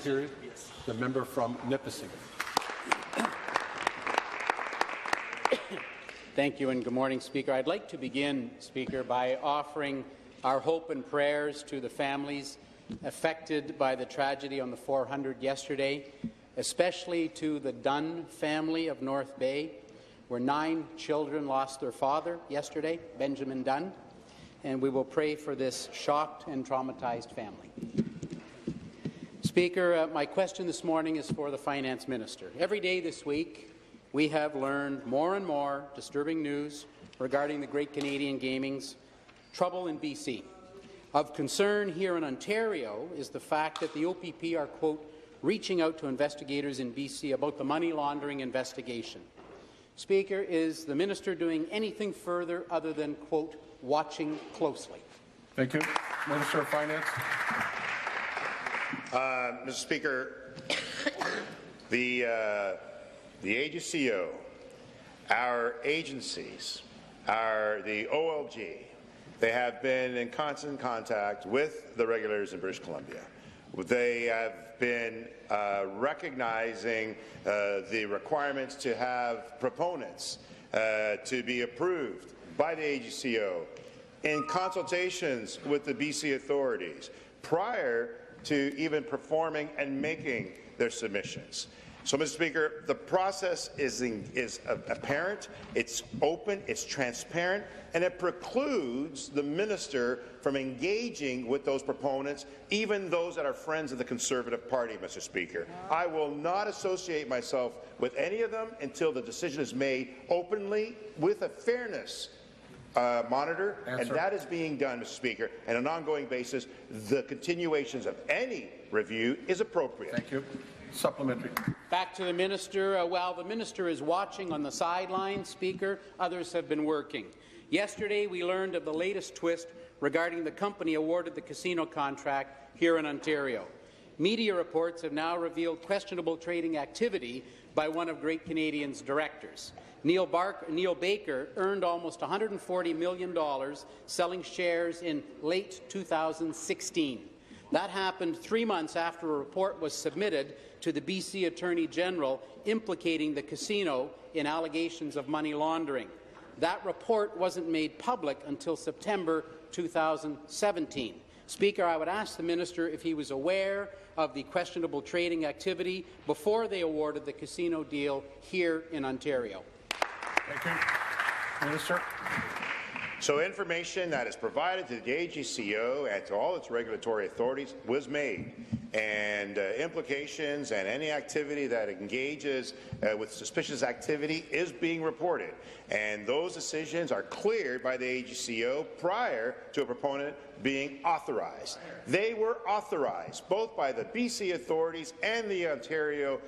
period. The member from Nipissing. Thank you and good morning, Speaker. I'd like to begin, Speaker, by offering our hope and prayers to the families affected by the tragedy on the 400 yesterday, especially to the Dunn family of North Bay, where 9 children lost their father yesterday, Benjamin Dunn, and we will pray for this shocked and traumatized family. Speaker, my question this morning is for the Finance Minister. Every day this week, we have learned more and more disturbing news regarding the Great Canadian Gaming's trouble in BC. Of concern here in Ontario is the fact that the OPP are, quote, reaching out to investigators in BC about the money laundering investigation. Speaker, is the minister doing anything further other than, quote, watching closely? Thank you. Minister of Finance. Mr. Speaker, the AGCO, our agencies, the OLG, they have been in constant contact with the regulators in British Columbia. They have been recognizing the requirements to have proponents to be approved by the AGCO in consultations with the BC authorities prior to even performing and making their submissions. So, Mr. Speaker, the process is apparent, it's open, it's transparent, and it precludes the minister from engaging with those proponents, even those that are friends of the Conservative Party, Mr. Speaker. I will not associate myself with any of them until the decision is made openly with a fairness monitor, and that is being done, Mr. Speaker, and on an ongoing basis. The continuations of any review is appropriate. Thank you. Supplementary. Back to the minister. While the minister is watching on the sidelines, Speaker, others have been working. Yesterday, we learned of the latest twist regarding the company awarded the casino contract here in Ontario. Media reports have now revealed questionable trading activity by one of Great Canadian's directors. Neil Baker earned almost $140 million selling shares in late 2016. That happened 3 months after a report was submitted to the BC Attorney General implicating the casino in allegations of money laundering. That report wasn't made public until September 2017. Speaker, I would ask the minister if he was aware of the questionable trading activity before they awarded the casino deal here in Ontario. Thank you. Minister. So information that is provided to the AGCO and to all its regulatory authorities was made, and implications and any activity that engages with suspicious activity is being reported, and those decisions are cleared by the AGCO prior to a proponent being authorized. They were authorized both by the BC authorities and the Ontario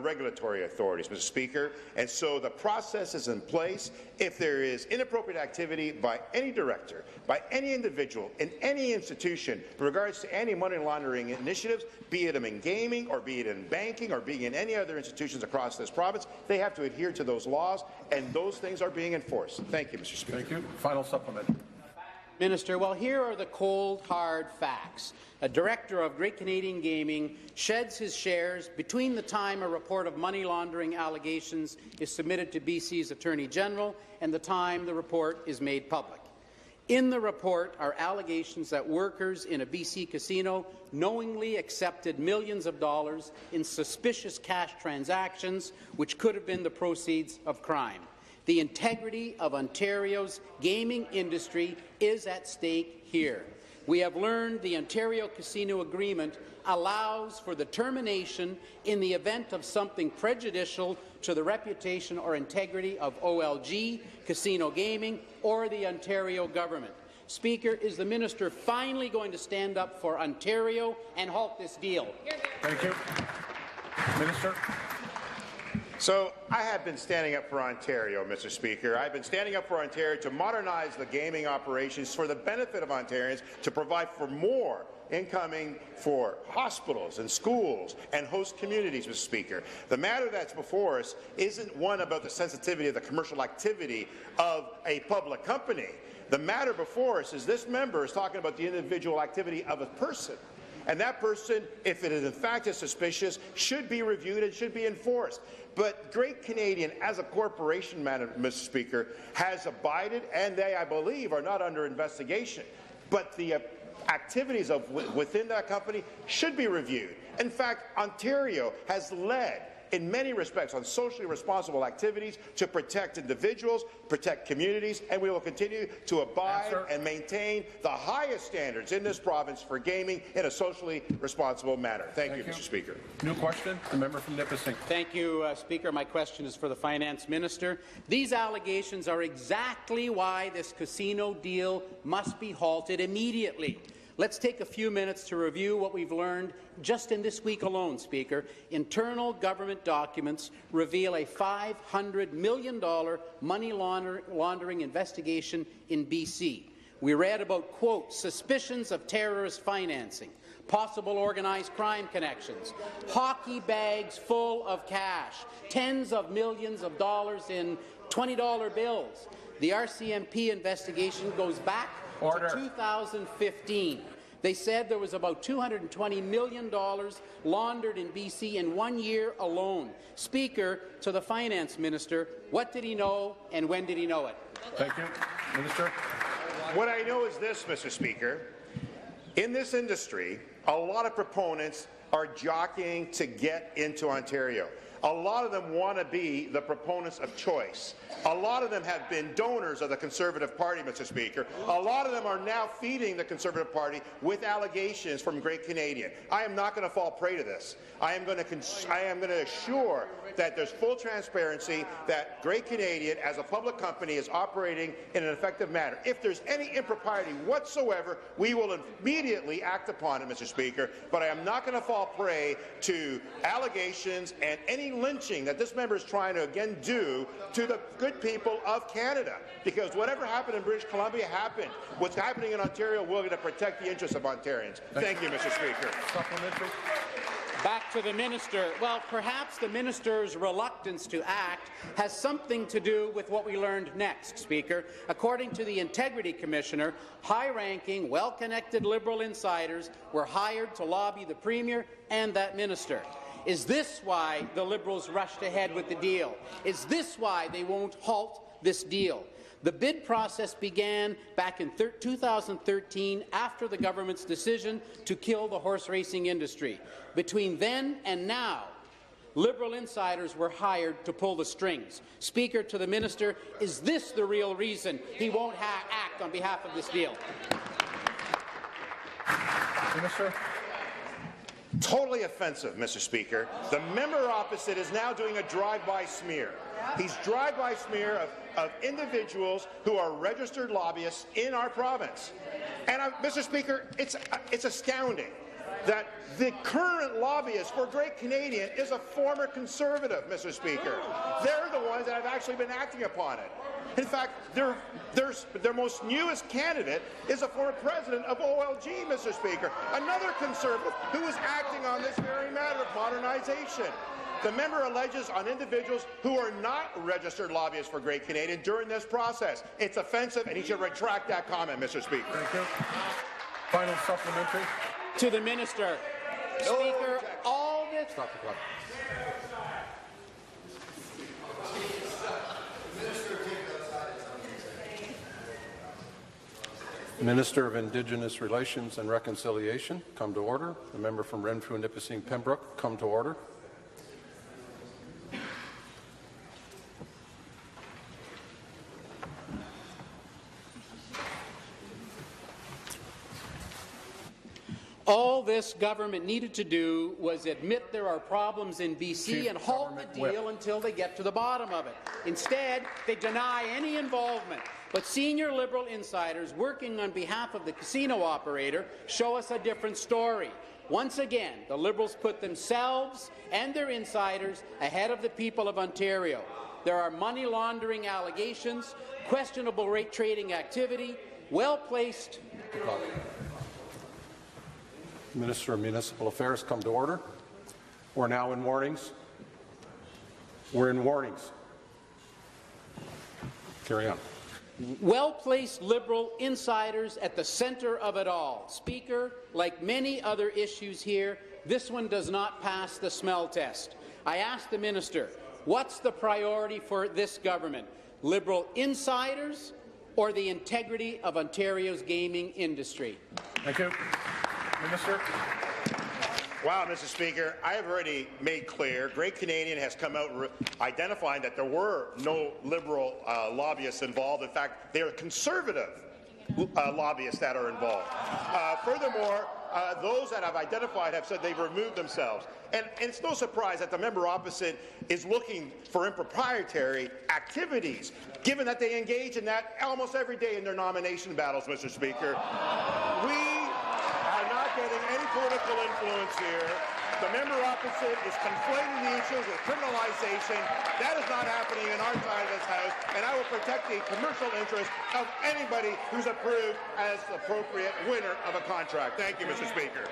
regulatory authorities, Mr. Speaker, and so the process is in place. If there is inappropriate activity by any director, by any individual, in any institution in regards to any money laundering initiatives, be it in gaming or be it in banking or be it in any other institutions across this province, they have to adhere to those laws, and those things are being enforced. Thank you, Mr. Speaker. Thank you. Final supplement. Minister, well, here are the cold, hard facts. A director of Great Canadian Gaming sheds his shares between the time a report of money laundering allegations is submitted to BC's Attorney General and the time the report is made public. In the report are allegations that workers in a BC casino knowingly accepted millions of dollars in suspicious cash transactions, which could have been the proceeds of crime. The integrity of Ontario's gaming industry is at stake here. We have learned the Ontario Casino Agreement allows for the termination in the event of something prejudicial to the reputation or integrity of OLG, casino gaming, or the Ontario government. Speaker, is the minister finally going to stand up for Ontario and halt this deal? Thank you. Minister. So I have been standing up for Ontario, Mr. Speaker. I've been standing up for Ontario to modernize the gaming operations for the benefit of Ontarians, to provide for more incoming for hospitals and schools and host communities, Mr. Speaker. The matter that's before us isn't one about the sensitivity of the commercial activity of a public company. The matter before us is this member is talking about the individual activity of a person. And that person, if it is in fact is suspicious, should be reviewed and should be enforced. But Great Canadian, as a corporation, Mr. Speaker, has abided, and they, I believe, are not under investigation. But the activities of within that company should be reviewed. In fact, Ontario has led in many respects on socially responsible activities to protect individuals, protect communities, and we will continue to abide and maintain the highest standards in this province for gaming in a socially responsible manner. Thank you, Mr. Speaker. New question, the member from Nipissing. Thank you, Speaker. My question is for the Finance Minister. These allegations are exactly why this casino deal must be halted immediately. Let's take a few minutes to review what we've learned just in this week alone, Speaker. Internal government documents reveal a $500 million money laundering investigation in BC. We read about, quote, suspicions of terrorist financing, possible organized crime connections, hockey bags full of cash, tens of millions of dollars in $20 bills. The RCMP investigation goes back to 2015. They said there was about $220 million laundered in BC in 1 year alone. Speaker, to the Finance Minister, what did he know and when did he know it? Thank you. Minister. What I know is this, Mr. Speaker. In this industry, a lot of proponents are jockeying to get into Ontario. A lot of them want to be the proponents of choice. A lot of them have been donors of the Conservative Party, Mr. Speaker. A lot of them are now feeding the Conservative Party with allegations from Great Canadian. I am not going to fall prey to this. I am going to assure that there's full transparency, that Great Canadian, as a public company, is operating in an effective manner. If there's any impropriety whatsoever, we will immediately act upon it, Mr. Speaker. But I am not going to fall prey to allegations and any lynching that this member is trying to again do to the good people of Canada, because whatever happened in British Columbia happened. What's happening in Ontario, we're going to protect the interests of Ontarians. Thank you, Mr. Speaker. Supplementary. Back to the minister. Well, perhaps the minister's reluctance to act has something to do with what we learned next, Speaker. According to the Integrity Commissioner, high-ranking, well-connected Liberal insiders were hired to lobby the Premier and that minister. Is this why the Liberals rushed ahead with the deal? Is this why they won't halt this deal? The bid process began back in 2013 after the government's decision to kill the horse racing industry. Between then and now, Liberal insiders were hired to pull the strings. Speaker, to the minister, is this the real reason he won't act on behalf of this deal? Minister. Totally offensive, Mr. Speaker. The member opposite is now doing a drive-by smear. He's drive-by smear of individuals who are registered lobbyists in our province. And, Mr. Speaker, it's astounding that the current lobbyist for Great Canadian is a former Conservative, Mr. Speaker. They're the ones that have actually been acting upon it. In fact, their most newest candidate is a former president of OLG, Mr. Speaker, another Conservative who is acting on this very matter of modernization. The member alleges on individuals who are not registered lobbyists for Great Canadian during this process. It's offensive, and he should retract that comment, Mr. Speaker. Thank you. Final supplementary. To the minister. Speaker, all this... Stop the clock. Minister of Indigenous Relations and Reconciliation, come to order. The member from Renfrew, Nipissing, Pembroke, come to order. All this government needed to do was admit there are problems in BC and halt the deal until they get to the bottom of it. Instead, they deny any involvement. But senior Liberal insiders working on behalf of the casino operator show us a different story. Once again, the Liberals put themselves and their insiders ahead of the people of Ontario. There are money laundering allegations, questionable rate trading activity, well-placed... Minister of Municipal Affairs, come to order. We're now in warnings. We're in warnings. Carry on. well-placed Liberal insiders at the centre of it all. Speaker, like many other issues here, this one does not pass the smell test. I ask the minister, what's the priority for this government? Liberal insiders or the integrity of Ontario's gaming industry? Thank you. Minister. Wow, Mr. Speaker, I have already made clear, Great Canadian has come out identifying that there were no Liberal lobbyists involved. In fact, they are conservative lobbyists that are involved. Furthermore, those that have identified have said they've removed themselves. And it's no surprise that the member opposite is looking for improprietary activities, given that they engage in that almost every day in their nomination battles, Mr. Speaker. We are not getting any political influence here. The member opposite is conflating the issues with criminalization. That is not happening in our side of this House, and I will protect the commercial interest of anybody who's approved as the appropriate winner of a contract. Thank you, Mr. Speaker.